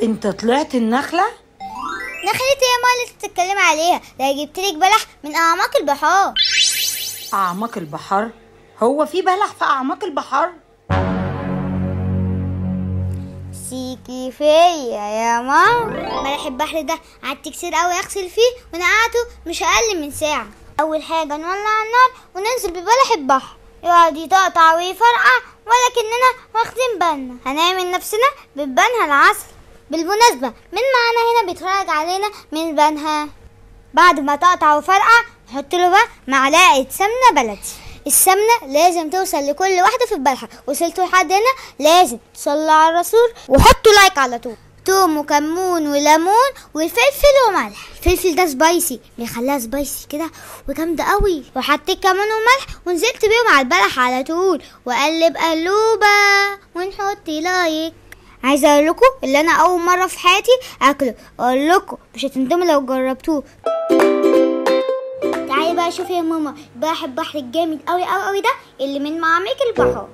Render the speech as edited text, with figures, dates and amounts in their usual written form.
انت طلعت النخلة؟ نخلة ايه يا ماما اللي بتتكلمي عليها؟ ده جبتلك بلح من اعماق البحار. اعماق البحر؟ هو في بلح في اعماق البحر؟ سيكي فيا يا ماما. بلح البحر ده قعدت كتير قوي اغسل فيه ونقعته مش اقل من ساعة. اول حاجة نولع النار وننزل ببلح البحر، يقعد يطقطع ويفرقع ولكننا واخدين بالنا، هنعمل نفسنا بنبانها العسل. بالمناسبة مين معانا هنا بيتفرج علينا من بنها؟ بعد ما تقطع وفرقع نحط له بقى معلقة سمنة بلدي. السمنة لازم توصل لكل واحدة في البلحة. وصلتوا لحد هنا لازم تصلوا على الرسول وحطوا لايك على طول. توم وكمون وليمون والفلفل وملح. الفلفل ده سبايسي بيخليها سبايسي كده وجامدة قوي. وحطيت كمون وملح ونزلت بيهم على البلح على طول وقلب قلوبة ونحط لايك. عايزه اقول لكم اللي انا اول مره في حياتي اكله، اقول لكم مش هتندموا لو جربتوه. تعالي بقى شوفي يا ماما بلح البحر الجامد قوي قوي قوي ده اللي من معاميك البحر.